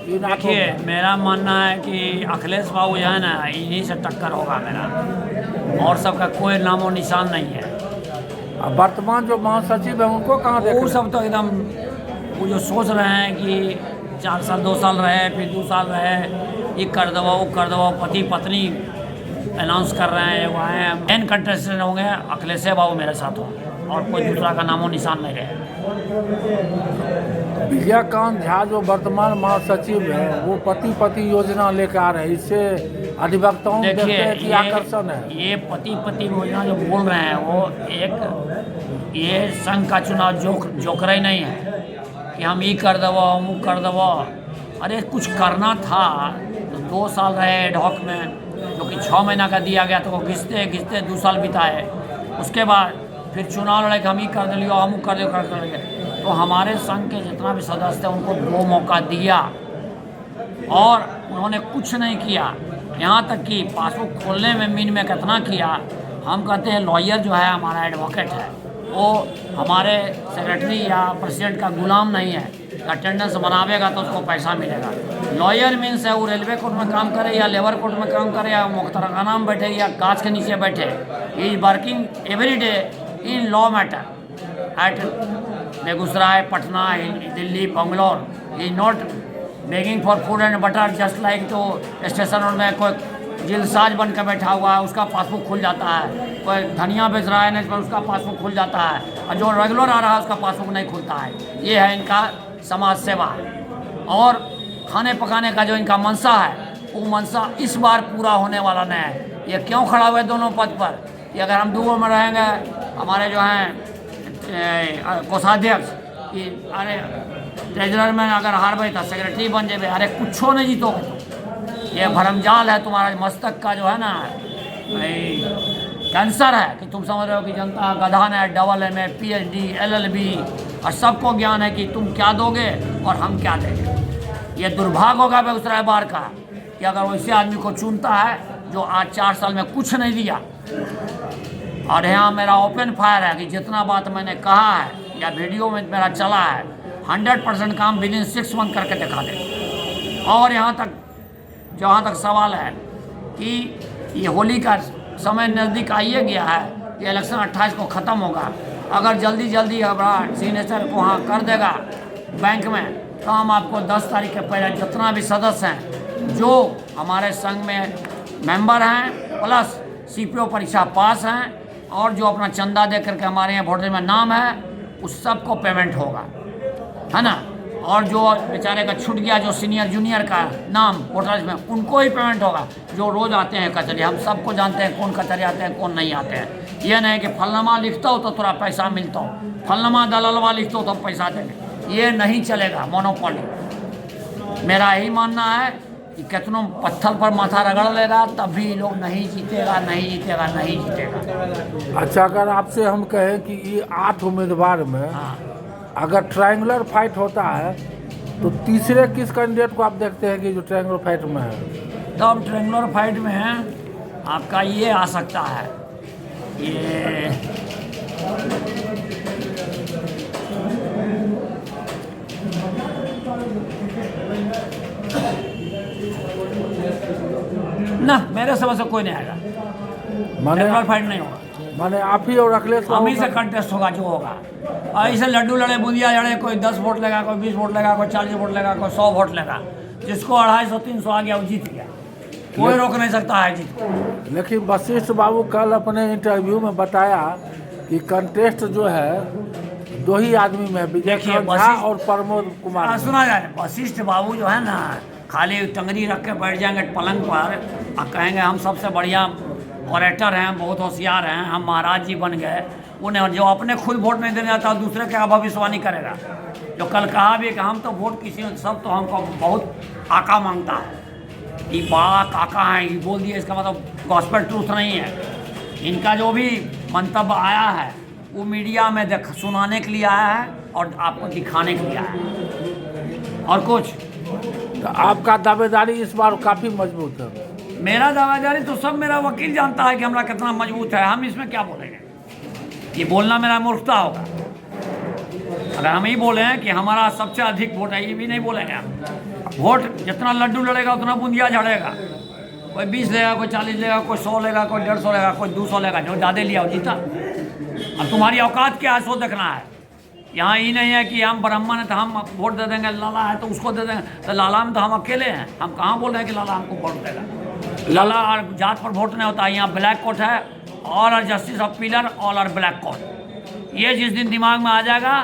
इन आंखों देखिए, में? मेरा मानना है कि अखिलेश बाबू जो है ना, इन्हीं से टक्कर होगा मेरा, और सबका कोई नामो निशान नहीं है। अब वर्तमान जो महासचिव है उनको कहाँ देख वो रहे सब तो एकदम, वो जो सोच रहे हैं कि 4 साल 2 साल रहे, फिर 2 साल रहे, ये कर दो वो कर दो, पति पत्नी अनाउंस कर रहे हैं। वो आए मेन कंटेस्टेंट होंगे अखिलेश बाबू मेरे साथ हो, और कोई दूसरा का नामो निशान नहीं रहे। हैं? विजयकांत झा जो वर्तमान महासचिव है वो पति योजना लेकर आ रहे हैं, इससे अधिवक्ताओं देखते देखिए, हैं कि आकर्षण है। ये पति योजना जो बोल रहे हैं वो एक, ये संघ का चुनाव जोकर ही नहीं है कि हम ये कर देवो हम वो कर देवो। अरे कुछ करना था तो 2 साल रहे एडहॉक में, जो कि 6 महीना का दिया गया, तो वो घिसते घिसते 2 साल बिताए। उसके बाद फिर चुनाव लड़े कि हम ही कर दियो हम कर दियो कर देंगे। तो हमारे संघ के जितना भी सदस्य थे उनको 2 मौका दिया और उन्होंने कुछ नहीं किया। यहाँ तक कि पासबुक खोलने में मीन में कितना किया। हम कहते हैं लॉयर जो है हमारा एडवोकेट है, वो हमारे सेक्रेटरी या प्रेसिडेंट का गुलाम नहीं है। अटेंडेंस बनावेगा तो उसको पैसा मिलेगा। लॉयर मीन्स है वो रेलवे कोर्ट में काम करे या लेबर कोर्ट में काम करे या मुख्तरखाना में बैठे या गाछ के नीचे बैठे, he is working every day in law matter at Begusarai, Patna, Delhi, Bangalore. He not begging for food and butter just like तो स्टेशन रोड में कोई जिलसाज बन कर बैठा हुआ है उसका पासबुक खुल जाता है, कोई धनिया बेच रहा है नेट पर उसका पासबुक खुल जाता है, और जो रेगुलर आ रहा है उसका पासबुक नहीं खुलता है। ये है इनका समाज सेवा। और खाने पकाने का जो इनका मनसा है वो मनसा इस बार पूरा होने वाला नहीं है। ये क्यों खड़ा हुआ है दोनों पद पर कि अगर हम 2 में रहेंगे, हमारे जो हैं कोषाध्यक्ष कि अरे ट्रेजरर में अगर हार गई तो सेक्रेटरी बन जाए, अरे कुछो नहीं जीतोगे तो। ये भरमजाल है तुम्हारा मस्तक का जो है ना, कैंसर है कि तुम समझ रहे हो कि जनता गधा ने डबल MA PhD LLB और सबको ज्ञान है कि तुम क्या दोगे और हम क्या देंगे। ये दुर्भाग्य होगा बेगूसराय बार का कि अगर वैसे आदमी को चुनता है जो आज 4 साल में कुछ नहीं दिया। और यहाँ मेरा ओपन फायर है कि जितना बात मैंने कहा है या वीडियो में मेरा चला है 100% काम विदिन 6 मंथ करके दिखा दे। और यहाँ तक जहाँ तक सवाल है कि ये होली का समय नज़दीक आइए गया है, ये इलेक्शन 28 को ख़त्म होगा। अगर जल्दी हमारा सिग्नेचर को वहाँ कर देगा बैंक में, तो हम आपको 10 तारीख के पहले जितना भी सदस्य हैं जो हमारे संघ में मेंबर हैं प्लस CPO परीक्षा पास हैं और जो अपना चंदा दे करके हमारे यहाँ वोटर में नाम है उस सबको पेमेंट होगा, है ना। और जो बेचारे का छूट गया जो सीनियर जूनियर का नाम वोटर्स में, उनको ही पेमेंट होगा। जो रोज़ आते हैं कचहरी, हम सबको जानते हैं कौन कचहरी आते हैं कौन नहीं आते हैं। ये नहीं कि फलनमा लिखता हो तो थोड़ा पैसा मिलता हो, फलनमा दलालवा लिखता हो तो पैसा देंगे, ये नहीं चलेगा मोनोपोली। मेरा यही मानना है कि कितनों पत्थर पर माथा रगड़ लेगा तब भी लोग नहीं जीतेगा नहीं जीतेगा नहीं जीतेगा। अच्छा, अगर आपसे हम कहें कि ये 8 उम्मीदवार में अगर ट्रायंगुलर फाइट होता है तो तीसरे किस कैंडिडेट को आप देखते हैं कि जो ट्रायंगुलर फाइट में है? तो अब ट्रायंगुलर फाइट में है आपका ये आ सकता है, ये ना, मेरे समझ से कोई नहीं आएगा। ट्रायंगुलर फाइट नहीं होगा, माने आप ही और अखिलेश हम ही से कंटेस्ट होगा जो होगा। और ऐसे लड्डू लड़े बूंदिया लड़े, कोई 10 वोट लेगा, कोई 20 वोट लेगा, कोई 40 वोट लेगा, कोई 100 वोट लेगा। जिसको 250 300 आ गया वो जीत गया, कोई रोक नहीं सकता है जीत को। लेकिन वशिष्ठ बाबू कल अपने इंटरव्यू में बताया कि कंटेस्ट जो है 2 ही आदमी में, विजयकांत झा और प्रमोद कुमार। सुना जाए, वशिष्ठ बाबू जो है ना खाली टंगरी रख के बैठ जाएंगे पलंग पर और कहेंगे हम सबसे बढ़िया ऑरेटर हैं, बहुत होशियार हैं, हम महाराज जी बन गए। उन्हें जो अपने खुद वोट नहीं देने जाता दूसरे का भविष्यवाणी करेगा। जो कल कहा भी कि हम तो वोट किसी सब तो हमको बहुत आका मांगता है, ये बड़ा काका है, ये बोल दिए इसका मतलब गॉस्पेल ट्रूथ नहीं है। इनका जो भी मंतव्य आया है वो मीडिया में सुनाने के लिए आया है और आपको दिखाने के लिए आया है और कुछ। तो आपका दावेदारी इस बार काफ़ी मजबूत है। मेरा दावेदारी तो सब मेरा वकील जानता है कि हमारा कितना मजबूत है, हम इसमें क्या बोलेंगे। ये बोलना मेरा मूर्खता होगा। अगर हम ही बोले हैं कि हमारा सबसे अधिक वोट है, ये भी नहीं बोलेंगे हम। वोट जितना लड्डू लड़ेगा उतना बूंदिया झड़ेगा। कोई 20 लेगा, कोई 40 लेगा, कोई 100 लेगा, कोई 150 लेगा, कोई 200 लेगा, जो ज़्यादा लिया वो जीता। अब तुम्हारी औकात क्या है सो देखना है। यहाँ ये नहीं है कि हम ब्राह्मण हैं तो हम वोट दे देंगे, लाला है तो उसको दे देंगे। तो लाला में तो हम अकेले हैं, हम कहाँ बोल रहे हैं कि लाला हमको वोट देगा। लाला और जात पर वोट नहीं होता है। यहाँ ब्लैक कोट है, all are justice of pillar, all are black coat. ये जिस दिन दिमाग में आ जाएगा,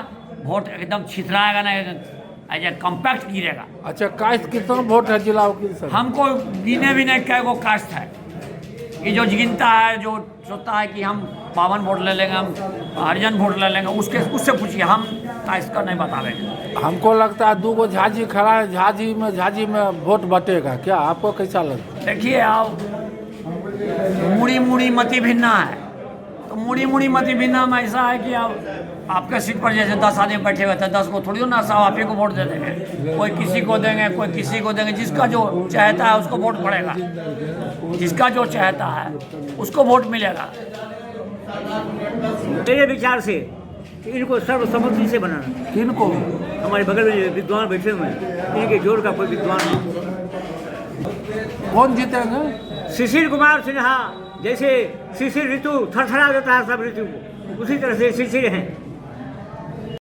वोट एकदम छितराएगा ना, ऐसे कम्पैक्ट गिरेगा। अच्छा, कास्ट कितना वोट है जिला वकील साहब? हमको गिने भी नहीं कै गो कास्ट है। ये जो गिनता है, जो सोचता है कि हम 52 वोट ले लेंगे, हम हरिजन वोट ले लेंगे, उससे पूछिए, हम कास्ट का नहीं बतावेंगे। हमको लगता है 2 गो झाजी खड़ा है, झाजी में वोट बटेगा क्या? आपको कैसा लगता है? देखिए, आप मुड़ी मति भिन्ना है, तो मुड़ी मति भिन्ना में ऐसा है कि अब आपके सीट पर जैसे 10 आदमी बैठे हुए थे, 10 को थोड़ी ना सब आप ही को वोट दे देंगे। कोई किसी को देंगे, कोई किसी को देंगे। जिसका जो चाहता है उसको वोट पड़ेगा, जिसका जो चाहता है उसको वोट मिलेगा। मेरे विचार से इनको सर्वसम्मति से बनाना। किनको? हमारे बगल में विद्वान बैठे हुए हैं, इनके जोड़ का कोई विद्वान नहीं। कौन जीतेंगे? शिशिर कुमार सिन्हा, जैसे शिशिर ऋतु थरथरा देता है सब ऋतु को, उसी तरह से शिशिर हैं।